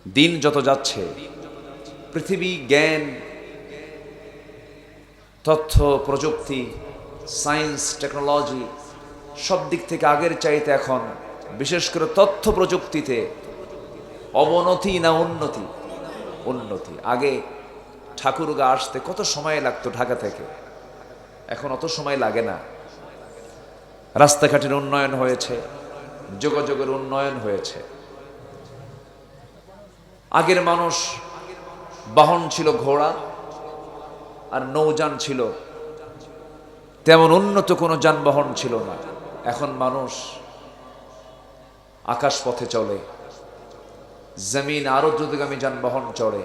দিন যত যাচ্ছে পৃথিবী জ্ঞান, তথ্য প্রযুক্তি, সায়েন্স, টেকনোলজি সব দিক থেকে আগের চাইতে এখন বিশেষ করে তথ্য প্রযুক্তিতে অবনতি না উন্নতি? উন্নতি। আগে ঠাকুরগা আসতে কত সময় লাগতো ঢাকা থেকে, এখন অত সময় লাগে না। রাস্তাঘাটের উন্নয়ন হয়েছে, যোগাযোগের উন্নয়ন হয়েছে। আগের মানুষ বাহন ছিল ঘোড়া আর নৌযান ছিল, তেমন উন্নত কোনো যানবাহন ছিল না। এখন মানুষ আকাশ পথে চলে, জমিন আরো দ্রুতগামী যানবাহন চড়ে।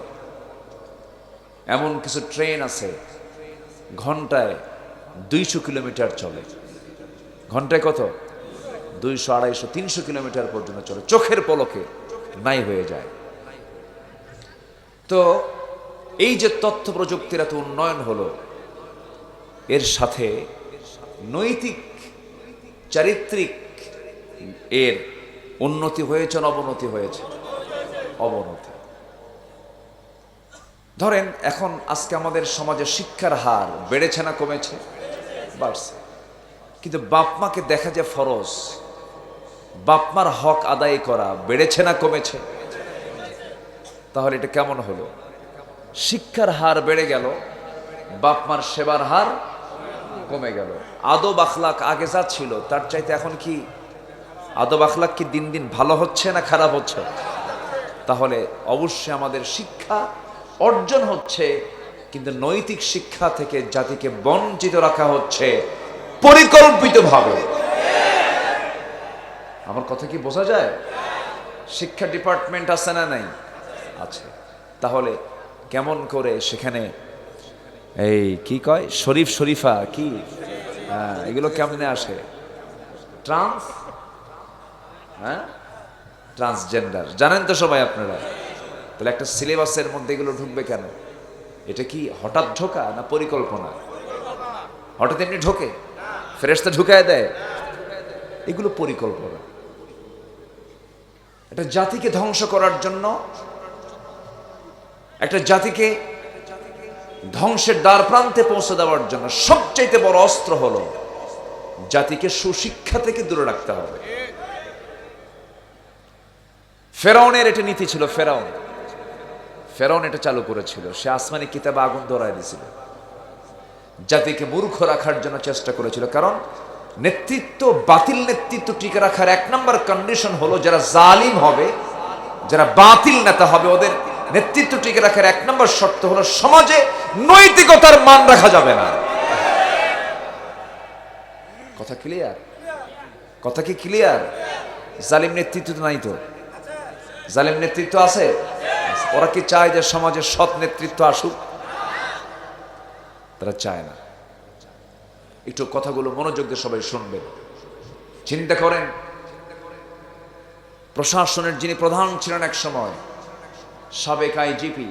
এমন কিছু ট্রেন আছে ঘন্টায় 200 কিলোমিটার চলে। ঘন্টায় কত? 200, 250, 300 কিলোমিটার পর্যন্ত চলে, চোখের পলকে নাই হয়ে যায়। তো এই যে তথ্য প্রযুক্তির এত উন্নয়ন হলো, এর সাথে নৈতিক চারিত্রিক এর উন্নতি হয়েছে না অবনতি হয়েছে? অবনতি। ধরেন এখন আজকে আমাদের সমাজে শিক্ষার হার বেড়েছে না কমেছে? বাড়ছে। কিন্তু বাপমাকে দেখা যায় ফরজ, বাপমার হক আদায় করা বেড়েছে না কমেছে? তাহলে এটা কেমন হলো? শিক্ষার হার বেড়ে গেল, বাপমার সেবার হার কমে গেল। আদব আখলাক আগে যা ছিল তার চাইতে এখন কি আদব আখলাক কি দিন দিন ভালো হচ্ছে না খারাপ হচ্ছে? তাহলে অবশ্যই আমাদের শিক্ষা অর্জন হচ্ছে, কিন্তু নৈতিক শিক্ষা থেকে জাতিকে বঞ্চিত রাখা হচ্ছে পরিকল্পিতভাবে। আমার কথা কি বোঝা যায়? শিক্ষা ডিপার্টমেন্ট আছে না নাই? আছে। তাহলে কেমন করে সেখানে এই কি কয় শরীফ শরীফা কি এগুলো কেমনে আসে? ট্রান্সজেন্ডার জানেন তো সবাই আপনারা। তাহলে একটা সিলেবাসের মধ্যে এগুলো ঢুকবে কেন? এটা কি হঠাৎ ঢোকা না পরিকল্পনা? হঠাৎ এমনি ঢোকে, ফেরেশতা ঢুকায় দেয়? এগুলো পরিকল্পনা। একটা জাতিকে ধ্বংস করার জন্য, একটা জাতিকে ধ্বংসের দ্বার প্রান্তে পৌঁছে দেওয়ার জন্য সবচাইতে বড় অস্ত্র হলো জাতিকে সুশিক্ষা থেকে দূরে রাখতে হবে। ফেরাউনের এটা নীতি ছিল। ফেরাউন এটা চালু করেছিল। সে আসমানি কিতাবে আগুন ধরায় দিয়েছিল, জাতিকে মূর্খ রাখার জন্য চেষ্টা করেছিল। কারণ নেতৃত্ব, বাতিল নেতৃত্ব টিকে রাখার 1 নম্বর কন্ডিশন হলো যারা জালিম হবে, যারা বাতিল নেতা হবে, ওদের নেতৃত্ব টিকে রাখার 1 নম্বর শর্ত হলো সমাজে নৈতিকতার মান রাখা যাবে না। কথা ক্লিয়ার? কথা কি ক্লিয়ার? জালিম নেতৃত্ব তো নাই তো? জালিম নেতৃত্ব আছে? ওরা কি চায় যে সমাজে সৎ নেতৃত্ব আসুক? তারা চায় না। একটু কথাগুলো মনোযোগ দিয়ে সবাই শুনবেন। চিন্তা করেন, প্রশাসনের যিনি প্রধান ছিলেন এক সময়, সাবেক আইজিপি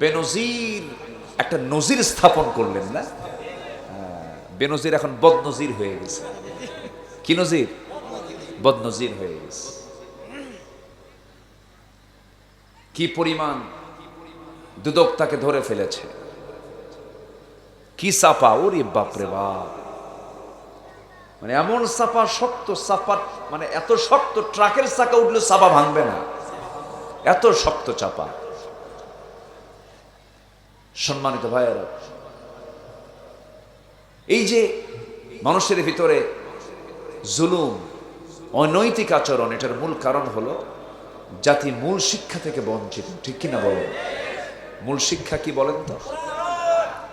বেনজির একটা নজির স্থাপন করলেন না? বেনজির এখন বদনজির হয়ে গেছে। কি নজির? বদনজির হয়ে গেছে। কি পরিমাণ দুদক তাকে ধরে ফেলেছে, কি চাপা! ওরে বাপরে বাপ! মানে এমন চাপা, শক্ত চাপা, মানে এত শক্ত ট্রাকের চাকা উঠলে চাপা ভাঙবে না, এত শক্ত চাপা। সম্মানিত ভাইয়েরা, এই যে মানুষের ভিতরে জুলুম, অনৈতিক আচরণ, এটার মূল কারণ হলো জাতি মূল শিক্ষা থেকে বঞ্চিত। ঠিক কিনা বলেন? মূল শিক্ষা কি বলেন তো?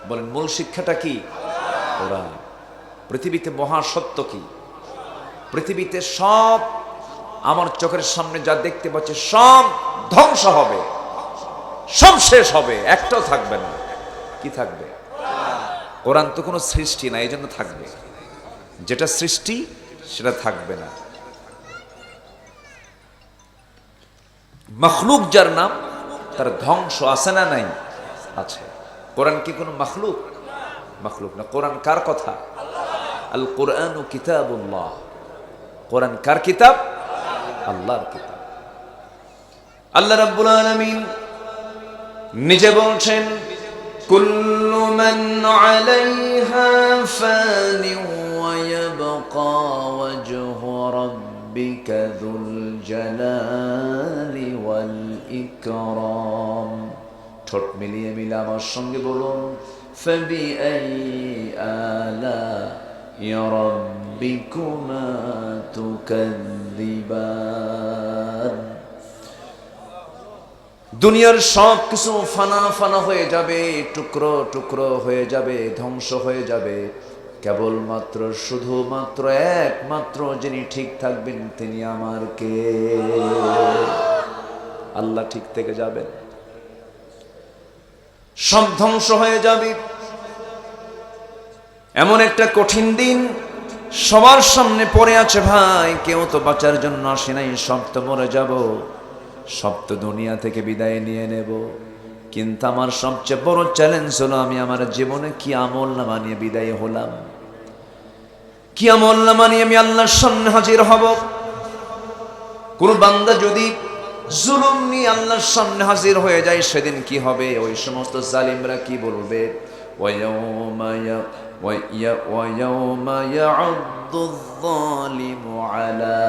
বলেন, মূল শিক্ষাটা কি? ওরা পৃথিবীতে মহাসত্য কি? পৃথিবীতে সব আমার চোখের সামনে যা দেখতে পাচ্ছি সব ধ্বংস হবে, সব শেষ হবে, একটাও থাকবে না। কি থাকবে? কোরআন তো কোনো সৃষ্টি না, এই জন্য থাকবে। যেটা সৃষ্টি সেটা থাকবে না। মখলুক যার নাম, তার ধ্বংস আছে না নাই? আছে। কোরআন কি কোনো মখলুক? মখলুক না। কোরআন কার কথা? আল কোরআনু কিতাবুল্লাহ। কোরআন কার কিতাব? আল্লাহর কিতাব। আল্লাহ রাব্বুল আলামিন নিজে বলছেন, কুল্লু মান আলাইহা ফানি ওয়া ইয়াবকা ওয়াজহু রাব্বিকা যুল জালালি ওয়াল ইকরাম। ঠোঁট মিলিয়ে মিলে আমার সঙ্গে বলুন, ফাবিআইয়ি আলা'i রাব্বিকুমা তুকাযযিবান। দুনিয়ার সব কিছু ফানা ফানা হয়ে যাবে, টুকরো টুকরো হয়ে যাবে, ধ্বংস হয়ে যাবে, কেবলমাত্র শুধুমাত্র একমাত্র যিনি ঠিক থাকবেন তিনি আমার কে? আল্লাহ ঠিক থেকে যাবেন, সব ধ্বংস হয়ে যাবে। এমন একটা কঠিন দিন সবার সামনে পড়ে আছে ভাই। কেউ তো বাঁচার জন্য আসে নাই, সব তো মরে যাব, সব তো দুনিয়া থেকে বিদায় নিয়ে নেব। কিন্তু আমার সবচেয়ে বড় চ্যালেঞ্জ হলো আমি আমার জীবনে কি আমল নামা নিয়ে বিদায় হলাম, কি আমল নামা নিয়ে আমি আল্লাহর সামনে হাজির হব। কোন বান্দা যদি জুলুম নিয়ে আল্লাহর সামনে হাজির হয়ে যায় সেদিন কি হবে? ওই সমস্ত জালিমরা কি বলবে? وَيَوْمَ يَعُضُّ الظَّالِمُ عَلَى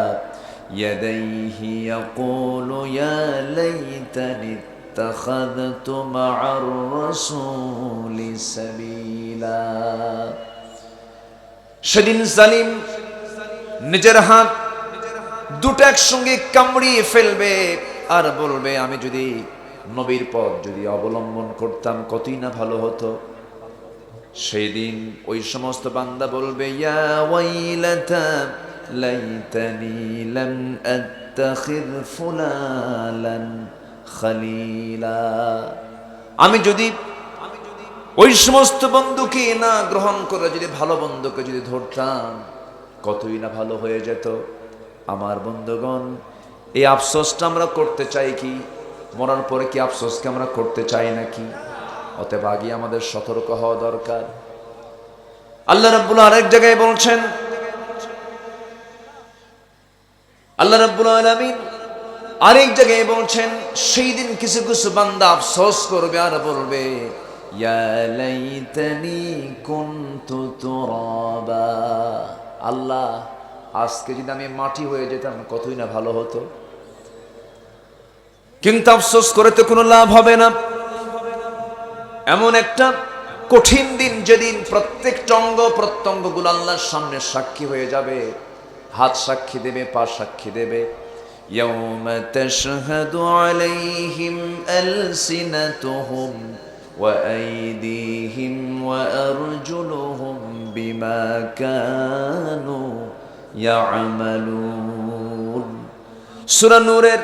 يَدَيْهِ يَقُولُ يَا لَيْتَنِي اتَّخَذْتُ مَعَ الرَّسُولِ سَبِيلًا। সেদিন জালিম নিজের হাত দুটো একসঙ্গে কামড়িয়ে ফেলবে আর বলবে, আমি যদি নবীর পথ যদি অবলম্বন করতাম কতই না ভালো হতো। সেই দিন ওই সমস্ত বান্দা বলবে, ইয়া ওয়াইলাতা লাইতানি লাম আত্তাখিয ফুলালান খলিলা। আমি যদি ওই সমস্ত বন্ধুকে না গ্রহণ করে যদি ভালো বন্ধুকে যদি ধরতাম কতই না ভালো হয়ে যেত। আমার বন্ধুগণ, এই আফসোসটা আমরা করতে চাই কি? মরার পরে কি আফসোসকে আমরা করতে চাই নাকি? অতএব আগে আমাদের সতর্ক হওয়া দরকার। আল্লাহ রাব্বুল আরেক জায়গায় বলছেন, আল্লাহ রাব্বুল আলামিন আরেক জায়গায় বলছেন, সেই দিন কিছু কিছু বান্দা আফসোস করবে আর বলবে, ইয়া লাইতানি কুনতু তুরাবা। আল্লাহ, আজকে যদি আমি মাটি হয়ে যেতাম কতই না ভালো হতো। কিন্তু আফসোস করে তো কোনো লাভ হবে না। এমন একটা কঠিন দিন যেদিন প্রত্যেকটা অঙ্গ প্রত্যঙ্গ গুলো আল্লাহর সামনে সাক্ষী হয়ে যাবে। হাত সাক্ষী দেবে, পা সাক্ষী দেবে। ইয়াউমা তাশহাদু আলাইহিম আলসিনাতুহুম ওয়া আইদিহিম ওয়া আরজুলুহুম বিমা কানু ইয়ামালুন। সূরা নূরের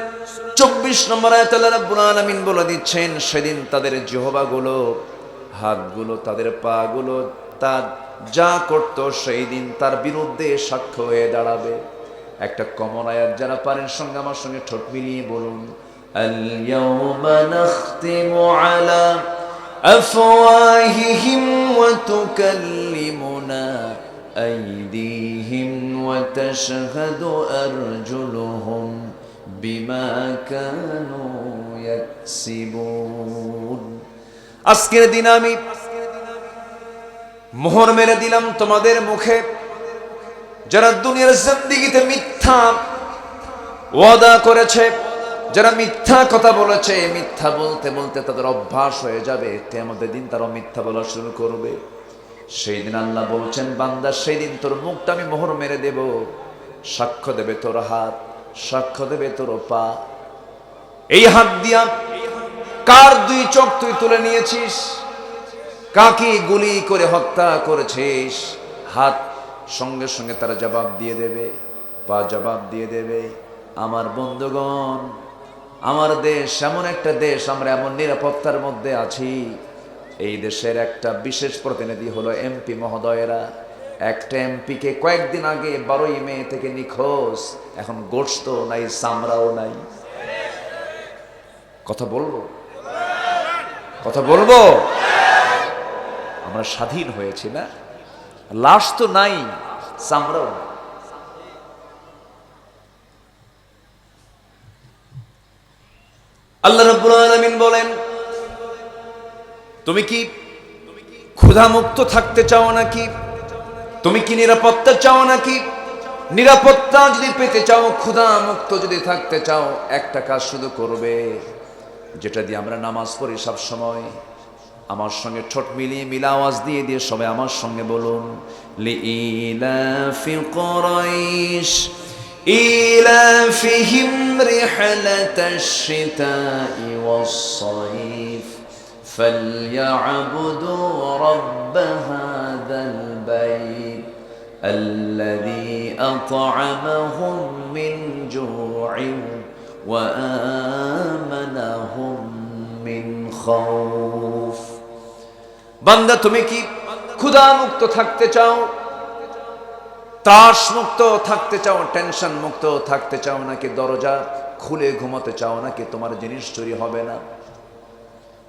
24 নম্বর আয়াতে আল্লাহ রাব্বুল আলামিন বলে দিচ্ছেন, সেদিন তাদের জিহ্বাগুলো, হাতগুলো, তাদের পাগুলো তার যা করত সেই দিন তার বিরুদ্ধে সাক্ষ্য হয়ে দাঁড়াবে। একটা কমন আয়াত যারা পারেন সঙ্গে আমার সঙ্গে ঠোঁট মিলিয়ে বলুন, আল ইয়াউমা নাখতিমু আলা আফওয়াহিহিম ওয়া তুকাল্লিমুনা আইদিহিম ওয়া তাশহাদু আরজুলুহুম বিমা কানু ইয়াকসিবুন। আজকের দিন আমি মোহর মেরে দিলাম তোমাদের মুখে। যারা দুনিয়ার জিন্দেগিতে মিথ্যা ওয়াদা করেছে, যারা মিথ্যা কথা বলেছে, মিথ্যা বলতে বলতে তাদের অভ্যাস হয়ে যাবে, কিয়ামতের দিন তারা মিথ্যা বলা শুরু করবে। সেই দিন আল্লাহ বলছেন, বান্দা সেই দিন তোর মুখটা আমি মোহর মেরে দেব। সাক্ষ্য দেবে তোর হাত, সাক্ষ্য দেবে তোর পা। এই হাত দিয়া কার দুই চোখ তুই তুলে নিয়েছিস, কাকে গুলি করে হত্যা করেছিস, হাত সঙ্গে সঙ্গে তারা জবাব দিয়ে দেবে, পা জবাব দিয়ে দেবে। আমার বন্ধুগণ, আমার দেশ এমন একটা দেশ, আমরা এমন নিরাপত্তার মধ্যে আছি। এই দেশের একটা বিশেষ প্রতিনিধি হলো এমপি মহোদয়েরা। একটা এমপিকে কয়েকদিন আগে 12ই মে থেকে নিখোঁজ, এখন গোশত নাই, চামড়াও নাই। কথা বলবো, কথা বলবো। আমরা স্বাধীন হয়েছি না, লাশ তো নাই, চামড়াও নাই। আল্লাহ রাব্বুল আলামিন বলেন, তুমি কি ক্ষুধামুক্ত থাকতে চাও নাকি? তুমি কি নিরাপত্তা চাও নাকি? নিরাপত্তা যদি পেতে চাও, ক্ষুধামুক্ত যদি থাকতে চাও, একটা কাজ শুধু করবে, যেটা দিয়ে আমরা নামাজ পড়ি সব সময়। আমার সঙ্গে ঠোঁট মিলিয়ে মিলা আওয়াজ দিয়ে দিয়ে সবাই আমার সঙ্গে বলুন, লিইলাফি কুরাইশ ইলাফিহিম রিহলাতাশ শিতাই ওয়াস সাইফ ফালইয়াবুদু রাব্ব হাযাল বাইত الذي أطعمهم من جوع وآمنهم من خوف। বান্দা, তুমি কি ক্ষুধা মুক্ত থাকতে চাও, ত্রাস মুক্ত থাকতে চাও, টেনশন মুক্ত থাকতে চাও, নাকি দরজা খুলে ঘুমাতে চাও, নাকি তোমার জিনিস চুরি হবে না,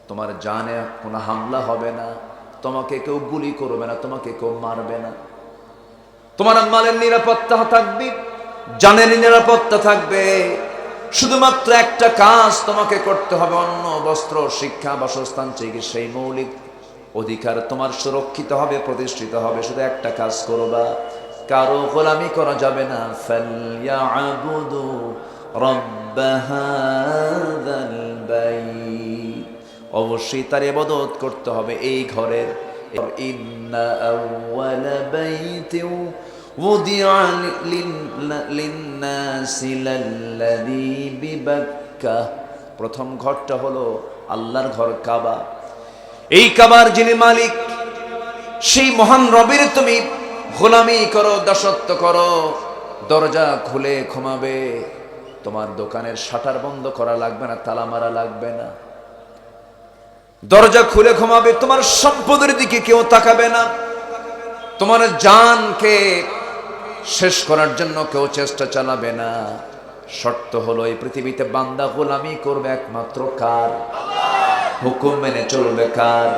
তোমার জানে কোনো হামলা হবে না, তোমাকে কেউ গুলি করবে না, তোমাকে কেউ মারবে না, তোমার মালের নিরাপত্তা থাকবে, জানের নিরাপত্তা থাকবে। শুধুমাত্র একটা কাজ তোমাকে করতে হবে, অন্ন, বস্ত্র, শিক্ষা, বাসস্থান, চিকিৎসা, এই মৌলিক অধিকার তোমার সুরক্ষিত হবে, প্রতিষ্ঠিত হবে। শুধু একটা কাজ করবা, কারো গোলামি করা যাবে না। ফালইয়াবুদু রাব্ব হাযাল বাইত, অবশ্যই তার ইবাদত করতে হবে এই ঘরের। ইন্না আউওয়ালা বাইতিন উদিআ লিন-নাসি লাল্লাযী বিবাক্কাহ, প্রথম ঘরটা হলো আল্লাহর ঘর কাবা। এই কাবার যিনি মালিক, সেই মহান রবের তুমি গোলামি করো, দাসত্ব করো। দরজা খুলে ঘুমাবে, তোমার দোকানের শাটার বন্ধ করা লাগবে না, তালা মারা লাগবে না। দরজা খুলে ঘুমাবে, তোমার সম্পদের দিকে কেউ তাকাবে না, তোমার জানকে শেষ করার জন্য কেউ চেষ্টা চালাবে না। শর্ত হলো, এই পৃথিবীতে বান্দা গোলামি করবে একমাত্র কার? হুকুম মেনে চলবে কার?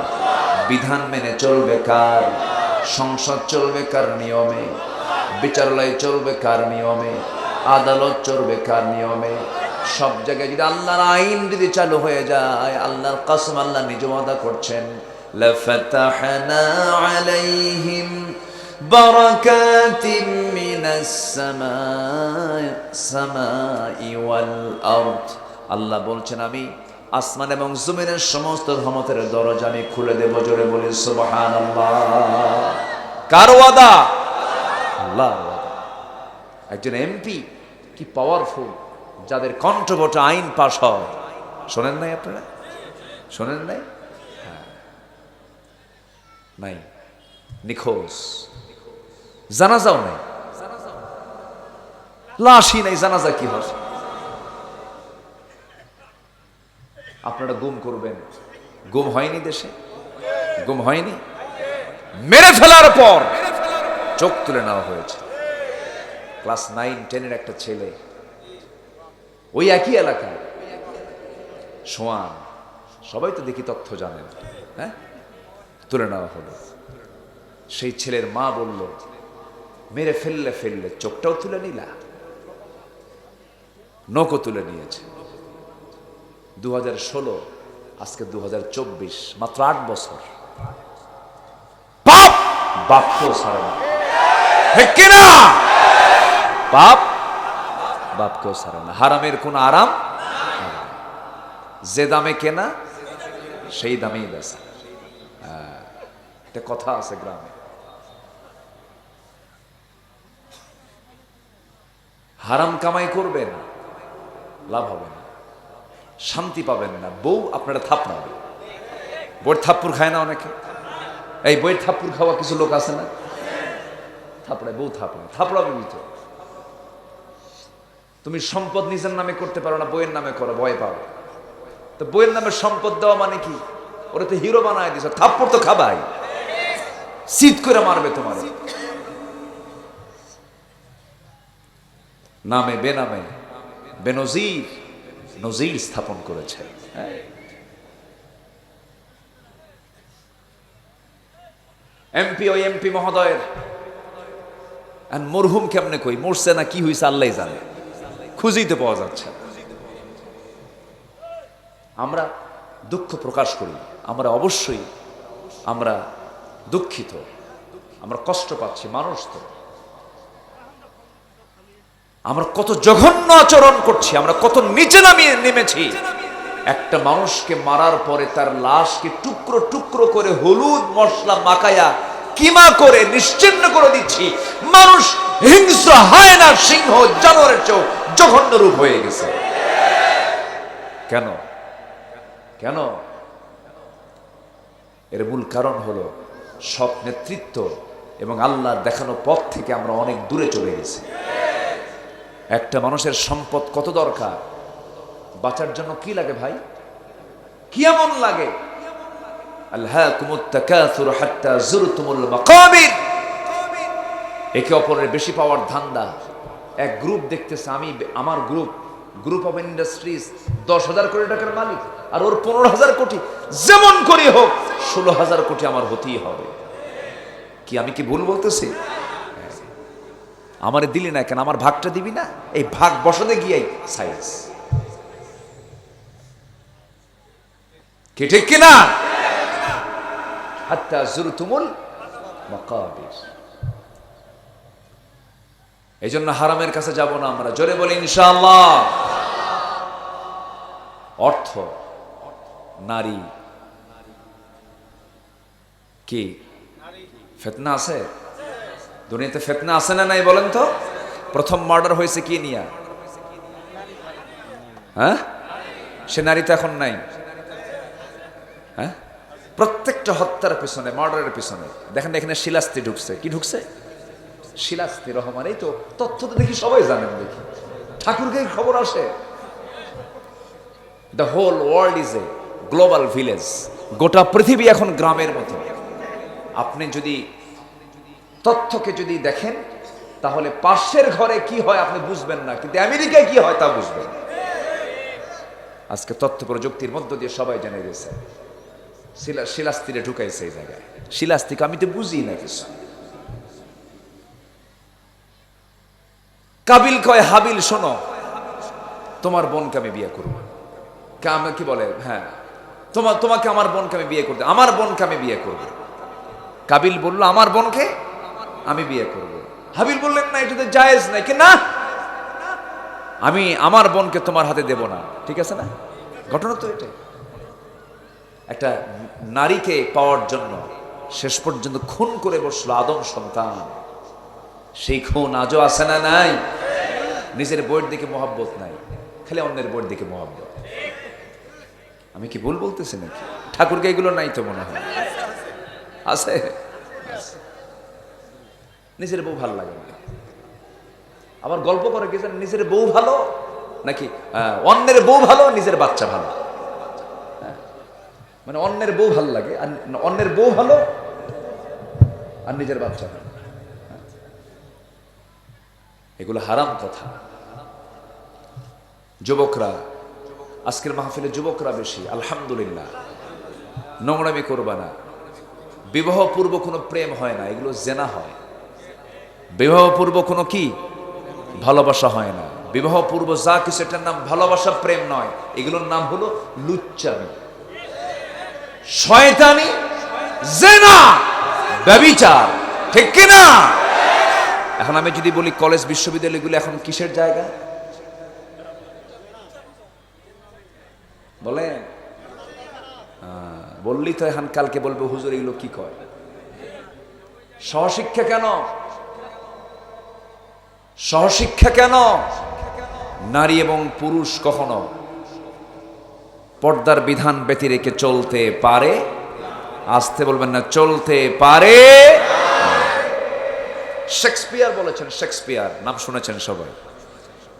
বিধান মেনে চলবে কার? সংসদ চলবে কার নিয়মে? বিচারালয় চলবে কার নিয়মে? আদালত চলবে কার নিয়মে? সব জায়গায় যদি আল্লাহর আইন যদি চালু হয়ে যায়, আল্লাহর কসম, আল্লাহ নিজে ওয়াদা করছেন, লাফাতাহনা আলাইহিম বারাকাতিম মিনাস সামাই ওয়াল আরদ। আল্লাহ বলছেন, আমি আসমান এবং জমিনের সমস্ত রহমতের দরজা আমি খুলে দেব। জোরে বলি সুবহানাল্লাহ। কার ওয়াদা? আল্লাহর ওয়াদা। একজন এমপি কি পাওয়ারফুল, যাদের কণ্ঠভোটে আইন পাস হয়। শোনেন নাই আপনারা? শোনেন নাই? নাই, নিখোঁজ, জানাজাও নাই, লাশই নাই, জানাজা কি হবে? আপনারা গুম করবেন, গুম হয়নি দেশে? গুম হয়নি? মেরে ফেলার পর চোখ তুলে নেওয়া হয়েছে। ক্লাস 9-10 একটা ছেলে, ওই একই এলাকায়, সোয়ান, সবাই তো দেখি তথ্য জানেন, হ্যাঁ, তুলে নেওয়া হলো। সেই ছেলের মা বলল, মেরে ফেললে ফেললে, চোখটাও তুলে নিলা, নখও তুলে নিয়েছে। 2016, আজকে 2024, মাত্র 8 বছর। পাপ বাপকেও ছাড়ে না, ঠিক কিনা? পাপ বাপকেও ছাড়ে না। হারামের কোন আরাম, যে দামে কেনা সেই দামেই বেচা। একটা কথা আছে গ্রামে, হারাম কামাই করবেন, লাভ হবে না, শান্তি পাবেন না, বউ আপনারা থাপড়াবে। বইয়ের থাপ্পুর খায় না অনেকে? এই বইয়ের থাপ্পুর খাওয়া কিছু লোক আছে না? থাপড়ায়, বউ থাপড়ায়, থাপড়াবে ভিতর। তুমি সম্পদ নিজের নামে করতে পারো না, বইয়ের নামে করো, ভয় পাও। তো বইয়ের নামে সম্পদ দেওয়া মানে কি? ওরা তো হিরো বানায় দিছ, থাপ্পড় তো খাবাই, শীত করে মারবে তোমার। নামে বেনামে বেনজির নজির স্থাপন করেছে। এমপি, ওই এমপি মহোদয়ের মরহুম কেমনে কই, মরছে না কি হয়েছে আল্লাহ জানে, খুঁজেই তো পাওয়া যাচ্ছে। আমরা দুঃখ প্রকাশ করি, আমরা অবশ্যই আমরা দুঃখিত, আমরা কষ্ট পাচ্ছি, মানুষ তো। আমরা কত জঘন্য আচরণ করছি, আমরা কত নিচে নামিয়ে নেমেছি। একটা মানুষকে মারার পরে তার লাশকে টুকরো টুকরো করে হলুদ মশলা মাখায়া কিমা করে নিশ্চিহ্ন করে দিচ্ছি। মানুষ হিংস্র হায়না সিংহ জানোয়ারের চেয়েও জঘন্য রূপ হয়ে গেছে। কেন? কেন? এর মূল কারণ হলো সৎ নেতৃত্ব এবং আল্লাহর দেখানো পথ থেকে আমরা অনেক দূরে চলে গেছি। একটা মানুষের সম্পদ কত দরকার, বাঁচার জন্য কি লাগে ভাই? কি এমন লাগে? আলহাকুমুত তাকাসুর হাত্তা যুরতুমুল মাকাবির। একে অপরের বেশি পাওয়ার ধান্দা। এক গ্রুপ দেখতেছে, আমার গ্রুপ অফ ইন্ডাস্ট্রিজ 10,000 কোটি টাকার মালিক, আর ওর 15,000 কোটি, যেমন করে হোক 16,000 কোটি আমার হতেই হবে। কি আমি কি ভুল বলতেছি? আমারে দিলি না কেন, আমার ভাগটা দিবি না? এই ভাগ বসাতে গিয়ে সাইজ কি ঠিক কিনা? হাত্তা যুরতুমুল মাকাবির। এই জন্য হারামের কাছে যাব না আমরা, জোরে বলি ইনশাআল্লাহ। অর্থ, নারী, কি ফিতনা আছে দুনিয়াতে? ফিতনা আছে না নাই বলেন তো? প্রথম মার্ডার হয়েছে কি নিয়া? হ্যাঁ, সে নারী তো এখন নাই। হ্যাঁ, প্রত্যেকটা হত্যার পিছনে, মার্ডারের পিছনে দেখেন এখানে শিলাস্তি ঢুকছে। কি ঢুকছে? শিলাস্তি রহমান। এই তো তথ্য তো দেখি সবাই জানেন, দেখি ঠাকুরকে খবর আসে। The whole world is a global village. গোটা পৃথিবী এখন গ্রামের মতো। আপনি যদি তথ্যকে যদি দেখেন তাহলে পাশের ঘরে কি হয় আপনি বুঝবেন না, কিন্তু আমেরিকায় কি হয় তা বুঝবেন। আজকে তথ্য প্রযুক্তির মধ্য দিয়ে সবাই জেনে গেছে। শিলাস্তিরে ঢুকাইছে এই জায়গায়। শিলাস্তিকে আমি তো বুঝি না কিছু। কাবিল কয় হাবিল, শোনো তোমার বোনকে আমি বিয়ে করব। কি বলে? হ্যাঁ, তোমাকে আমার বোনকে আমি বিয়ে করতে, আমার বোনকে আমি বিয়ে করব। কাবিল বলল আমার বোনকে আমি বিয়ে করব। হাবিল বললেন না, এটা তো জায়েজ নাই। কি না, আমি আমার বোনকে তোমার হাতে দেব না। ঠিক আছে না? ঘটনা তো এটা। একটা নারীকে পাওয়ার জন্য শেষ পর্যন্ত খুন করে বসলো আদম সন্তান। সেই খুন আজও আছে না নাই? নিজের বইয়ের দিকে মহব্বত নাই, খালি অন্যের বইয়ের দিকে মহব্বত। আমি কি ভুল বলতেছি নাকি? ঠাকুরকে এগুলো নাই তো মনে হয়? আছে। নিজের বউ ভালো লাগে না, আবার গল্প করে কি জানেন, নিজের বউ ভালো নাকি অন্যের বউ ভালো, নিজের বাচ্চা ভালো। মানে অন্যের বউ ভালো লাগে, আর অন্যের বউ ভালো আর নিজের বাচ্চা ভালো। এগুলো হারাম কথা। যুবকরা, আজকের মাহফিলে যুবকরা বেশি, আলহামদুলিল্লাহ। নোংরামি করবা না। বিবাহ পূর্ব কোনো প্রেম হয় না, এগুলো জেনা হয়। বিবাহ পূর্ব কোনো কি ভালোবাসা হয় না। বিবাহ পূর্ব যা কিছু, এটার নাম ভালোবাসা, প্রেম নয়। এগুলোর নাম হলো লুচ্চামি, শয়তানি, জেনা, ব্যভিচার। ঠিক কিনা? এখন আমি যদি বলি কলেজ বিশ্ববিদ্যালয়গুলো এখন কিসের জায়গা বলেন? বললি তো এখন কালকে বলবে হুজুর এগুলো কি কয়। সহশিক্ষা কেন? সহশিক্ষা কেন? নারী এবং পুরুষ কখনো পর্দার বিধান ব্যতি রেখে চলতে পারে। আসতে বলবেন না, চলতে পারে। শেক্সপিয়ার বলেছেন, শেক্সপিয়ার নাম শুনেছেন সবাই।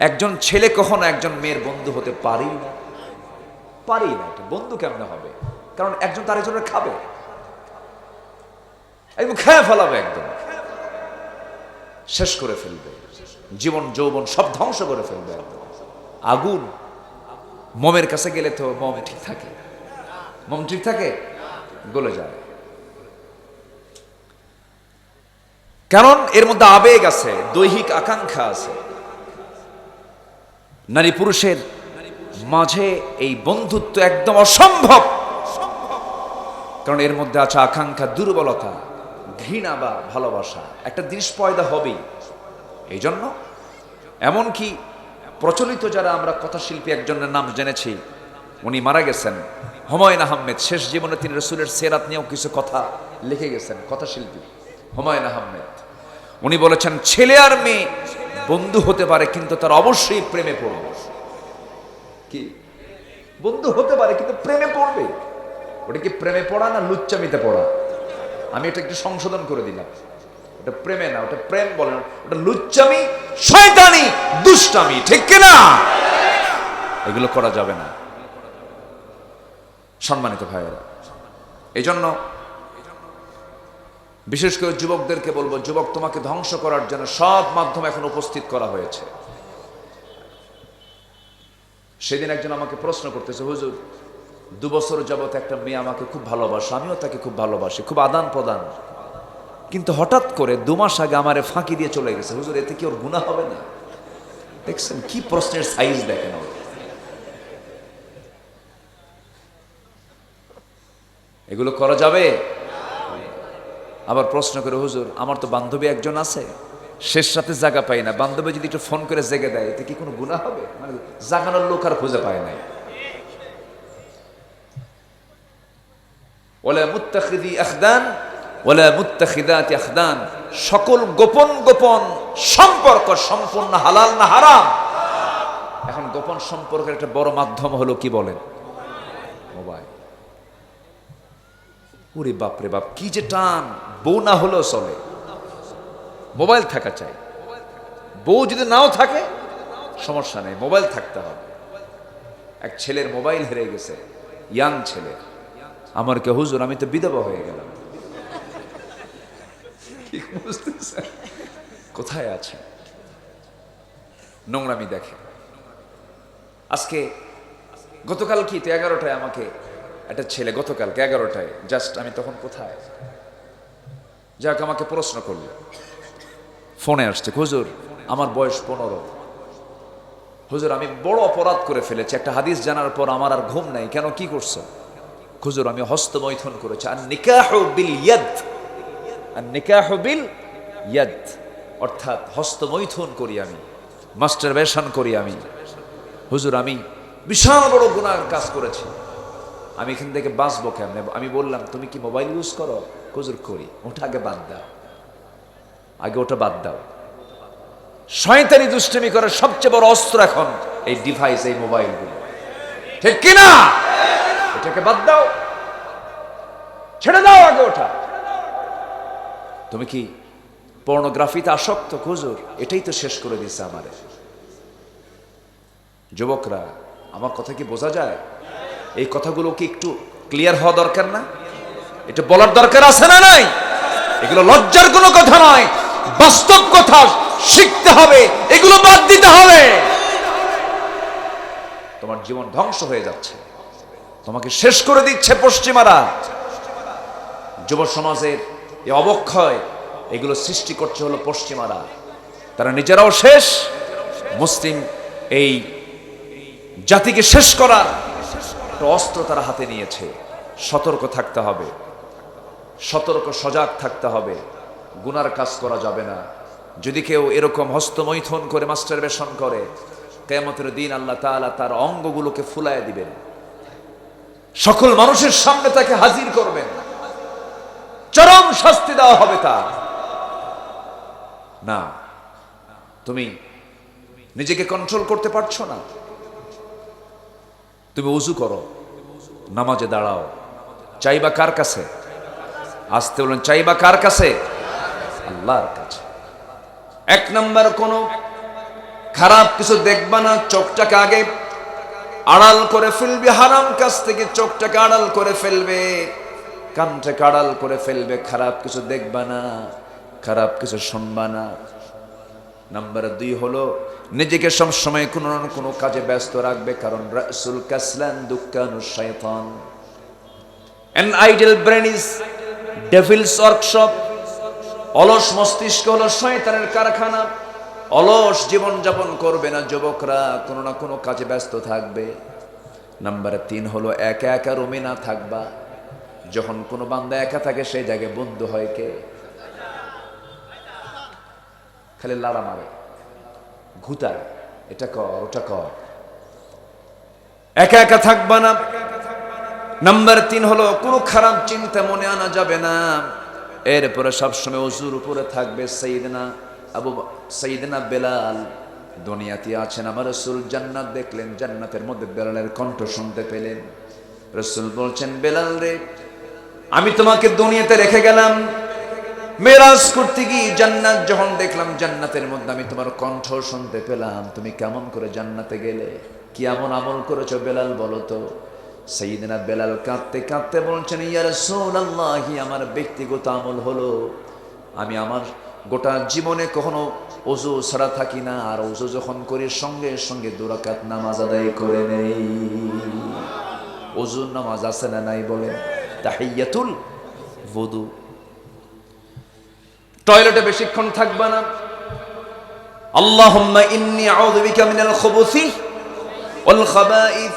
একজন ছেলে কখনো একজন মেয়ের বন্ধু হতে পারি না, পারি না। এটা বন্ধু কেমনে হবে? কারণ একজন তার একজনের খাবে, একদম খেয়ে ফেলাবে, একদম শেষ করে ফেলবে, জীবন যৌবন সব ধ্বংস করে ফেলবে। একদম আগুন মোমের কাছে গেলে তো মোম ঠিক থাকে? মোম ঠিক থাকে? গলে যায়। কারণ এর মধ্যে আবেগ আছে, দৈহিক আকাঙ্ক্ষা আছে। নারী পুরুষের মাঝে এই বন্ধুত্ব একদম অসম্ভব, কারণ এর মধ্যে আছে আকাঙ্ক্ষা, দুর্বলতা, ঘৃণা বা ভালোবাসা, একটা জিনিস পয়দা হবেই। এই জন্য এমনকি প্রচলিত যারা আমরা কথাশিল্পী একজনের নাম জেনেছি, উনি মারা গেছেন, হুমায়ুন আহমেদ, শেষ জীবনে তিনি রসুলের সেরাত নিয়েও কিছু কথা লিখে গেছেন, কথাশিল্পী হুমায়ুন আহমেদ। উনি বলেছেন ছেলে আর মেয়ে বন্ধু হতে পারে, কিন্তু তার অবশ্যই প্রেমে পড়বে। কি বন্ধু হতে পারে কিন্তু প্রেমে পড়বে? ওটা কি প্রেমে পড়া না লুচ্চামিতে পড়া? আমি এটা একটু সংশোধন করে দিলাম, ওটা প্রেমে না, ওটা প্রেম বলে না, ওটা লুচ্চামি, শয়তানি, দুষ্টামি, ঠিক কিনা? এগুলো করা যাবে না সম্মানিত ভাইয়েরা। এই জন্য বিশেষ করে যুবকদেরকে বলবো, যুবক, তোমাকে ধ্বংস করার জন্য সব মাধ্যম এখন উপস্থিত করা হয়েছে। সেদিন একজন আমাকে প্রশ্ন করতেছে, হুজুর 2 বছর যাবত একটা মেয়ে আমাকে খুব ভালোবাসে, আমিও তাকে খুব ভালোবাসি, খুব আদান প্রদান, কিন্তু হঠাৎ করে 2 মাস আগে আমারে ফাঁকি দিয়ে চলে গেছে, হুজুর এতে কি ওর গুনাহ হবে না? দেখছেন কি প্রশ্নের সাইজ, দেখেন ওর। এগুলো করা যাবে? আবার প্রশ্ন করে, হুজুর আমার তো বান্ধবী একজন আছে, শেষ রাতে জায়গা পাই না, বান্ধবী যদি একটু ফোন করে জেগে দেয় এতে কি কোনো গুনাহ হবে? মানে জাগানোর লোক আর খুঁজে পায় নাই। ওয়ালা মুত্তাখিদি আখদান ওয়ালা মুত্তাখিদাতি আখদান, সকল গোপন গোপন সম্পর্ক সম্পূর্ণ হালাল না হারাম? এখন গোপন সম্পর্কের একটা বড় মাধ্যম হলো কি বলেন? মোবাইল। ওরে বাপরে বাপ, কি যে টান! বউ না হলেও চলে, মোবাইল থাকা চাই। বউ যদি নাও থাকে সমস্যা নেই, মোবাইল থাকতে হবে। এক ছেলের মোবাইল হেরে গেছে, ইয়াং ছেলে, আমার কে হুজুর আমি তো বিধবা হয়ে গেলাম। কি বুঝতেছেন কোথায় আছে? নোংরামি দেখে। আজকে গতকাল কি তো 11টায় আমাকে একটা ছেলে, গতকালকে 11টায় জাস্ট, আমি তখন কোথায়, যাক আমাকে প্রশ্ন করলো, ফোনে আসছে, হুজুর আমার বয়স 15, হুজুর আমি বড় অপরাধ করে ফেলেছি, একটা হাদিস জানার পর আমার আর ঘুম নাই, কেন কি করছো? হুজুর আমি হস্তমৈথুন করেছি। আর নিকাহু বিল ইয়াদ, আর নিকাহু বিল ইয়াদ অর্থাৎ হস্তমৈথুন করি আমি, মাস্টারবেশন করি আমি। হুজুর আমি বিশাল বড় গুনাহ কাজ করেছি, আমি এখান থেকে বাঁচবো কেমনে? আমি বললাম তুমি কি মোবাইল ইউজ করো? হুজুর করি। ওটা আগে বাদ দাও, আগে ওটা বাদ দাও। শয়তানি দুষ্টুমি করার সবচেয়ে বড় অস্ত্র এখন এই ডিভাইস, এই মোবাইলগুলো, ঠিক কিনা? এটাকে বাদ দাও, ছেড়ে দাও আগে ওটা। তুমি কি পর্নোগ্রাফিতে আসক্ত? হুজুর এটাই তো শেষ করে দিয়েছে আমারে। যুবকরা, আমার কথা কি বোঝা যায়? এই কথাগুলো কি একটু ক্লিয়ার হওয়া দরকার না? এটা বলার দরকার আছে না নাই? এগুলো লজ্জার কোনো কথা নয়, বাস্তব কথা। শিখতে হবে, এগুলো বাদ দিতে হবে। তোমার জীবন ধ্বংস হয়ে যাচ্ছে, তোমাকে শেষ করে দিচ্ছে পশ্চিমারা। যুব সমাজের এই অবক্ষয়, এগুলো সৃষ্টি করছে হলো পশ্চিমারা। তারা নিজেরাও শেষ, মুসলিম এই জাতিকে শেষ করার একটা অস্ত্র তারা হাতে নিয়েছে। সতর্ক থাকতে হবে, সতর্ক সজাগ থাকতে হবে। গুনার কাজ করা যাবে না। যদি কেউ এরকম হস্তমৈথুন করে, মাস্টারবেশন করে, কিয়ামতের দিন আল্লাহ তাআলা তার অঙ্গগুলোকে ফুলায় দিবেন, সকল মানুষের সামনে তাকে হাজির করবেন, চরম শাস্তি দেওয়া হবে তার। না, তুমি নিজেকে কন্ট্রোল করতে পারছো না, তুমি ওযু করো, নামাজে দাঁড়াও, চাইবা কার কাছে? আসতে বলেন, চাইবা কার কাছে? আল্লাহর কাছে। 1 নাম্বার, কোন খারাপ কিছু দেখবা না, চোখটাকে আগে আড়াল করে ফেলবে, হারাম কাজ থেকে চোখটাকে আড়াল করে ফেলবে, কানটাকে আড়াল করে ফেলবে, খারাপ কিছু দেখবা না, খারাপ কিছু শুনবা না। নাম্বার 2 হলো নিজেকে সব সময় কোনো না কোনো কাজে ব্যস্ত রাখবে, কারণ রাসূল কাসলান দুক্কানুশ শাইতান, an idle brain is devil's workshop। অলস মস্তিষ্ক হলো শয়তানের কারখানা। অলস জীবন যাপন করবে না, যুবকরা কোনো না কোনো কাজে ব্যস্ত থাকবে। নাম্বার 3 হলো একা একা রুমে না থাকবা। যখন কোনো বান্দা একা থাকে সেই জায়গায় বন্ধু হয় কে? খালি লাড়া মারে, ঘুতায়, এটা কর ওটা কর। একা একা থাকবা না। নাম্বার 3 হলো কোনো খারাপ চিন্তা মনে আনা যাবে না। এরপরে সবসময় ওযুর উপরে থাকবে। সাইয়েদনা বেলাল দুনিয়াতে আছেন, আমার রাসূল জান্নাত দেখলেন, জান্নাতের মধ্যে বেলালের কণ্ঠ শুনতে পেলেন। রাসূল বলছেন, বেলাল রে, আমি তোমাকে দুনিয়াতে রেখে গেলাম, মেরাজ করতে গিয়ে জান্নাত যখন দেখলাম, জান্নাতের মধ্যে আমি তোমার কণ্ঠ শুনতে পেলাম, তুমি কেমন করে জান্নাতে গেলে? কি এমন আমল করেছো বেলাল বলো তো? সাইয়েদনা বেলাল কাঁদতে কাঁদতে বলছেন, ইয়া রাসূলুল্লাহ, আমার ব্যক্তিগত আমল হলো আমি আমার গোটা জীবনে কখনো ওযু ছাড়া থাকি না, আর ওযু যখন করি সঙ্গে সঙ্গে 2 রাকাত নামাজ আদায় করে নেই। ওযুর নামাজ আছে না নাই বলেন? তাহিয়াতুল ওযু। টয়লেটে বেশিক্ষণ থাকবা না। আল্লাহুম্মা ইন্নী আউযু বিকা মিনাল খুবুসি ওয়াল খাবাইস।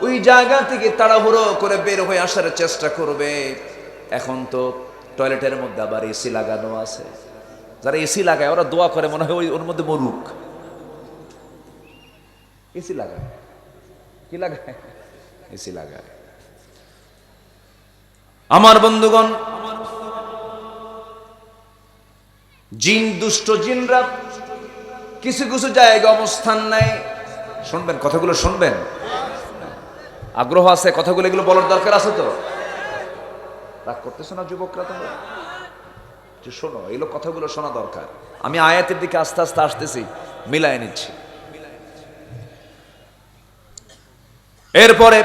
ওই জায়গা থেকে তাড়াহুড়ো করে বের হয়ে আসার চেষ্টা করবে। এখন তো টয়লেটের মধ্যে আবার এসি লাগানো আছে। যারা এসি লাগায় ওরা দোয়া করে মনে হয় ওর মধ্যে মরুক। এসি লাগায়, কি লাগায়? এসি লাগায়। আমার বন্ধুগণ, জিন, দুষ্ট জিনরা কিছু কিছু জায়গায় অবস্থান নেয়। শুনবেন কথাগুলো, শুনবেন, আগ্রহ আছে কথাগুলো, এগুলো বলার দরকার আছে তো? রাগ করতেছো না যুবকরা তোমরা? শোনো, এগুলো কথাগুলো শোনা দরকার। আমি আয়াতের দিকে আস্তে আস্তে আসতেছি, মিলাই নিচ্ছি। এরপরে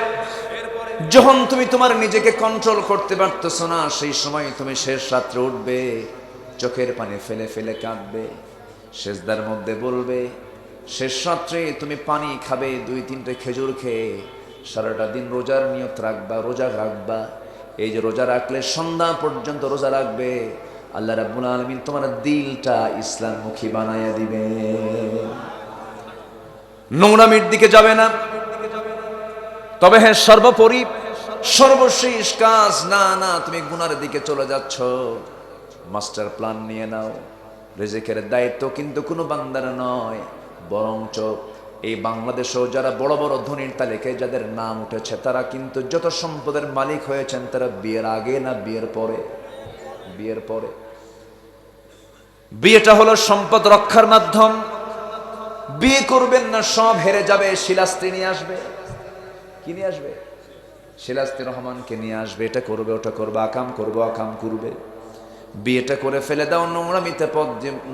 যখন তুমি তোমার নিজেকে কন্ট্রোল করতে পারতেছো না, সেই সময় তুমি শেষ রাত্রে উঠবে, চোখের পানি ফেলে ফেলে কাঁদবে, সেজদার মধ্যে বলবে। শেষ রাত্রে তুমি পানি খাবে, 2-3টে খেজুর খেয়ে সারাটা দিন রোজার নিয়ত রাখবা, রোজা রাখবা। এই যে রোজা রাখলে সন্ধ্যা পর্যন্ত রোজা রাখবে, আল্লাহ রাব্বুল আলামিন তোমার দিলটা ইসলামমুখী বানায়া দিবে। নোংরামির দিকে যাবে না। তবে হ্যাঁ, সর্বোপরি সর্বশেষ কাজ, না না তুমি গুনার দিকে চলে যাচ্ছ, মাস্টার প্ল্যান নিয়ে নাও। রিজিকের দায়িত্ব কিন্তু কোনো বান্দার নয়, বরঞ্চ এই বাংলাদেশেও যারা বড় বড় ধনীর তালিকায় যাদের নাম উঠেছে, তারা কিন্তু যত সম্পদের মালিক হয়েছেন তারা বিয়ের আগে না বিয়ের পরে? বিয়ের পরে। বিয়েটা হলো সম্পদ রক্ষার মাধ্যম। বিয়ে করবেন না, সব হেরে যাবে, শিলাস্ত্রী নিয়ে আসবে। কি নিয়ে আসবে? শিলাস্ত্রী রহমানকে নিয়ে আসবে। এটা করবে, ওটা করবে, আকাম করবে, আকাম করবে। বিয়েটা করে ফেলে দাও,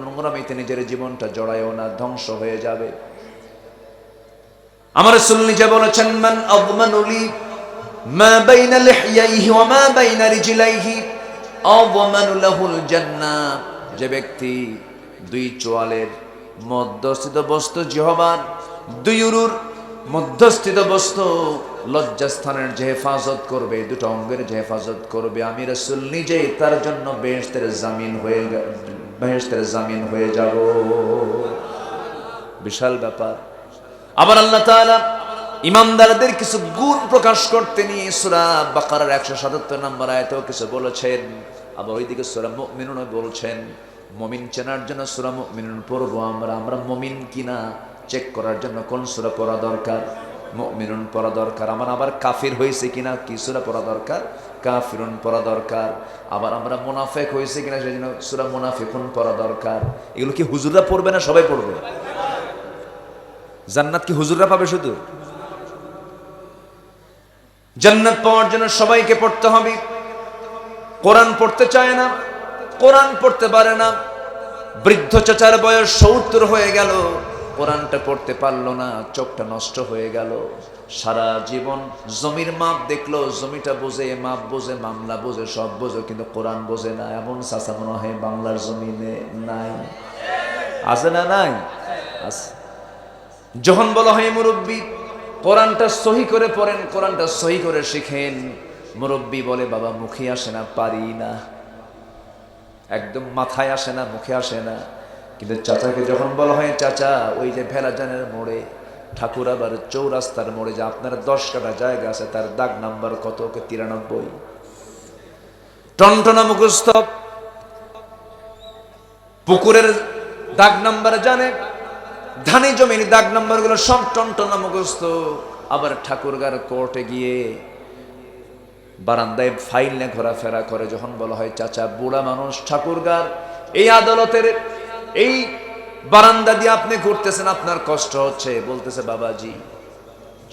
নোংরামিতে নিজের জীবনটা জড়ায়ও না, ধ্বংস হয়ে যাবে। আমার রাসূল নিজে বলেছেন, মান আযমানু লি মা বাইনা লিহইয়াইহি ওয়া মা বাইনা রিজলাইহি আযমানু লাহুল জান্নাহ। যে ব্যক্তি 2 চোয়ালের মধ্যস্থিত বস্তু জিহ্বার, 2 উরুর মধ্যস্থিত বস্তু লজ্জাস্থানের যে হেফাজত করবে, 2টা অঙ্গের যে হেফাজত করবে, আমি রাসূল নিজেই তার জন্য বেহেশতের জামিন হয়ে যাব। বিশাল ব্যাপার। আবার আল্লাহ তাআলা ইমানদারদের কিছু গুণ প্রকাশ করতে নিয়ে সূরা বাকারার 177 নম্বর আয়াতেও কিছু বলেছেন। আবার ওইদিকে সূরা মুমিনুন বলছেন, মুমিন চেনার জন্য সূরা মুমিনুন পড়বো আমরা মুমিন কিনা চেক করার জন্য কোন সূরা পড়া দরকার? মুমিনুন পড়া দরকার। আবার কাফির হয়েছে কিনা, কি সূরা পড়া দরকার? কাফিরুন পড়া দরকার। আবার আমরা মুনাফিক হয়েছে কিনা সেজন্য সূরা মুনাফিকুন পড়া দরকার। এগুলো কি হুজুররা পড়বে না সবাই পড়বে? জান্নাত কি হুজুররা পাবে শুধু? জান্নাত পাওয়ার জন্য সবাইকে পড়তে হবে। কোরআন পড়তে চায় না, কোরআন পড়তে পারে না। বৃদ্ধ চাচার বয়স 70 হয়ে গেল, কোরআনটা পড়তে পারলো না, চোখটা নষ্ট হয়ে গেল। সারা জীবন জমির মাপ দেখলো, জমিটা বোঝে, মাপ বোঝে, মামলা বোঝে, সব বোঝে, কিন্তু কোরআন বোঝে না। এমন চাচা মনে হয় বাংলার জমিনে নাই? আছে না নাই? আছে। যখন বলা হয় মুরব্বী কোরআনটা সহি করে পড়েন, কোরআনটা সহি করে শিখেন, মুরব্বী বলে বাবা মুখে আসে না, পারি না, একদম মাথায় আসে না, মুখে আসে না। কিন্তু চাচাকে যখন বলা হয় চাচা ওই যে ভেলাজানের মোড়ে ঠাকুর আবার চৌরাস্তার মোড়ে যে আপনার 10 কাঠা জায়গা আছে তার দাগ নাম্বার কত? ওকে 93। টনটনা মুখস্থ, পুকুরের দাগ নাম্বার জানে, ধানি জমির দাগ নাম্বার গুলো সব টনটনা মুখস্থ। আবার ঠাকুরগার কোর্টে গিয়ে বারান্দায় ফাইল নিয়ে ঘোরাফেরা করে, যখন বলা হয় চাচা বুড়া মানুষ ঠাকুরগার এই আদালতের এই বারান্দা দিয়ে আপনি ঘুরতেছেন, আপনার কষ্ট হচ্ছে, বলতেছে বাবাজি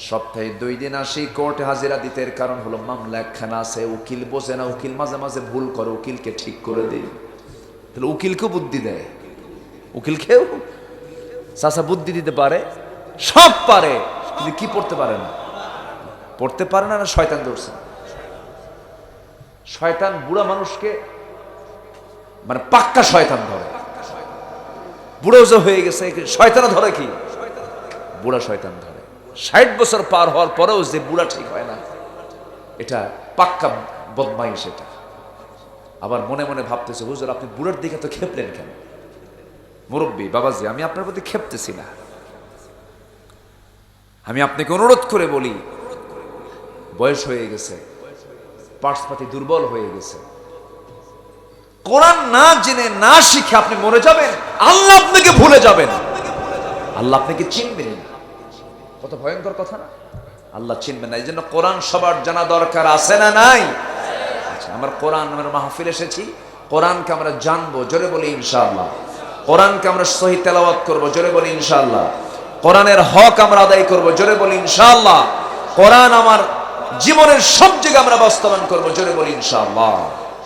সপ্তাহে 2 দিন আসি কোর্টে হাজিরা দিতে। এর কারণ হলো মামলা একখানা আছে, উকিল বোঝে না, উকিল মাঝে মাঝে ভুল করে, উকিলকে ঠিক করে দিই। তাহলে উকিলকেও বুদ্ধি দেয়, উকিলকেও চাচা বুদ্ধি দিতে পারে, সব পারে, কিন্তু কি পড়তে পারে না? পড়তে পারে না, না শয়তান ধরছে। শয়তান বুড়া মানুষকে মানে পাক্কা শয়তান ধরে। বুড়ো যে হয়ে গেছে শয়তান ধরে কি? বুড়া শয়তান ধরে। 60 বছর পার হওয়ার পরেও যে বুড়া ঠিক হয় না, এটা পাক্কা বদমাইশ। এটা আবার মনে মনে ভাবতেছে হুজুর আপনি বুড়ার দিকে তো খেপলেন কেন? মুরব্বী বাবাজি আমি আপনার প্রতি খেপতেছি না, আমি আপনাকে অনুরোধ করে বলি বয়স হয়ে গেছে, পার্সপাতি দুর্বল হয়ে গেছে, কোরআন না জেনে না শিখে আপনি মরে যাবেন, আল্লাহ আপনাকে ভুলে যাবেন, আল্লাহ আপনাকে চিনবেন না। কত ভয়ঙ্কর কথা না? আল্লাহ চিনবেন না। এই জন্য কোরআন সবার জানা দরকার আছে না নাই? আচ্ছা আমরা কোরআন আমরা মাহফিল এসেছি, কোরআনকে আমরা জানবো, জোরে বলি ইনশাআল্লাহ। কোরআনকে আমরা সহি তেলাওয়াত করবো, জোরে বলি ইনশাআল্লাহ। কোরআনের হক আমরা আদায় করবো, জোরে বলি ইনশাআল্লাহ। কোরআন আমার জীবনের সব জায়গায় আমরা বাস্তবায়ন করবো, জোরে বলি ইনশাআল্লাহ।